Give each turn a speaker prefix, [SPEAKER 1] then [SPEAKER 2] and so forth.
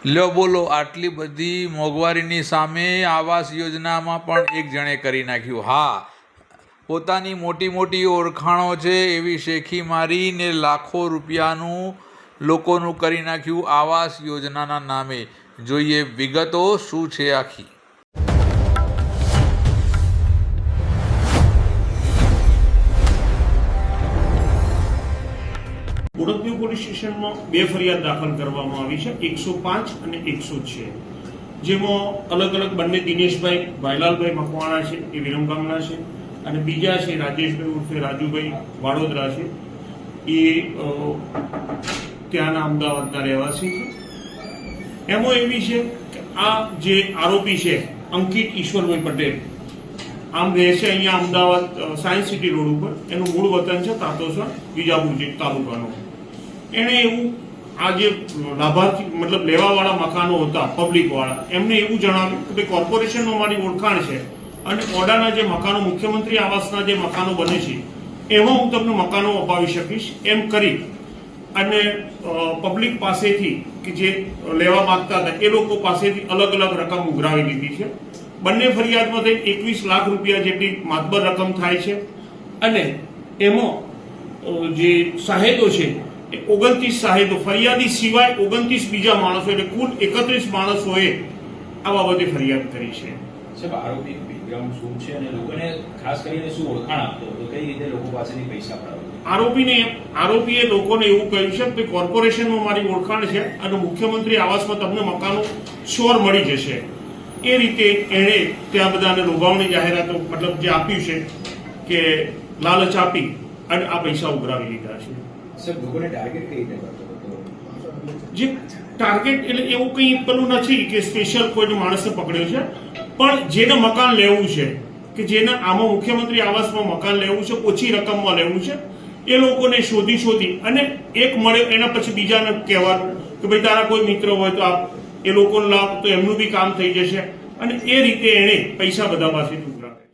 [SPEAKER 1] લ્યો બોલો, આટલી બધી મોંઘવારીની સામે આવાસ યોજનામાં પણ એક જણે કરી નાખ્યું. હા, પોતાની મોટી મોટી ઓળખાણો છે એવી શેખી મારીને લાખો રૂપિયાનું લોકોનું કરી નાખ્યું આવાસ યોજનાના નામે. જોઈએ વિગતો શું છે આખી.
[SPEAKER 2] બોડકદેવ પોલીસ સ્ટેશનમાં 2 ફરિયાદ દાખલ કરવામાં આવી છે, 105 અને 106, જેમાં અલગ અલગ બંને દિનેશભાઈ ભાઈલાલભાઈ મકવાણા છે, એ વિરમગામના છે, અને બીજા છે રાજેશભાઈ ઉર્ફે રાજુભાઈ વાડોદરા છે, એ ત્યાંના અમદાવાદના રહેવાસી છે. એમાં એવી છે કે આ જે આરોપી છે અંકિત ઈશ્વરભાઈ પટેલ, આમ રહે છે અહીંયા અમદાવાદ સાયન્સ સિટી રોડ ઉપર. એનું મૂળ વતન છે તાતોસર, વિજાપુર તાલુકાનો. એણે એવું આ જે લાભાર્થી મતલબ લેવાવાળા મકાનો હતા પબ્લિક વાળા, એમને એવું જણાવ્યું કે ભાઈ કોર્પોરેશનનો મારી ઓળખાણ છે અને ઓડાના જે મકાનો મુખ્યમંત્રી આવાસના જે મકાનો બને છે એમાં હું તમને મકાનો અપાવી શકીશ એમ કરી અને પબ્લિક પાસેથી કે જે લેવા માંગતા હતા એ લોકો પાસેથી અલગ અલગ રકમ ઉઘરાવી લીધી છે. બંને ફરિયાદમાં 21 લાખ રૂપિયા જેટલી માતબર રકમ થાય છે અને એમાં જે સાહેદો છે એ 29 સાહેદો, ફરિયાદી સિવાય 29 બીજા માણસો, એટલે કુલ 31 માણસોએ આ બાબતે ફરિયાદ કરી છે.
[SPEAKER 3] સાહેબ, આરોપી બેકગ્રાઉન્ડ શું છે અને લોકોને ખાસ કરીને શું ઓળખાણ આપતો હતો, કઈ રીતે લોકો પાસેથી પૈસા પડાવતો?
[SPEAKER 2] આરોપીએ લોકોને એવું કહ્યું છે કે કોર્પોરેશનમાં મારી ઓળખાણ છે અને મુખ્યમંત્રી આવાસમાં તમને મકાનો શ્યોર મળી જશે. એ રીતે એણે ત્યાં બધાને લોભાવણી જાહેરાતો મતલબ જે આપ્યું છે કે લાલચ આપી અને આ પૈસા ઉઘરાવી લીધા છે.
[SPEAKER 3] સાહેબ, લોકોને ટાર્ગેટ કઈ રીતે કરતો હતો?
[SPEAKER 2] જે ટાર્ગેટ એટલે એવું કંઈ પેલું નથી કે સ્પેશિયલ કોઈ માણસને પકડ્યો છે, પણ જેને મકાન લેવું છે કે જેને આમાં મુખ્યમંત્રી આવાસમાં મકાન લેવું છે, ઓછી રકમમાં લેવું છે, એ લોકોને શોધી અને એક મળે એના પછી બીજાને કહેવાનું કે ભાઈ તારા કોઈ મિત્ર હોય તો આપ, એ લોકોને લાભ, તો એમનું બી કામ થઈ જશે. અને એ રીતે એણે પૈસા બધા પાસેથી ઉઘરાવ્યા.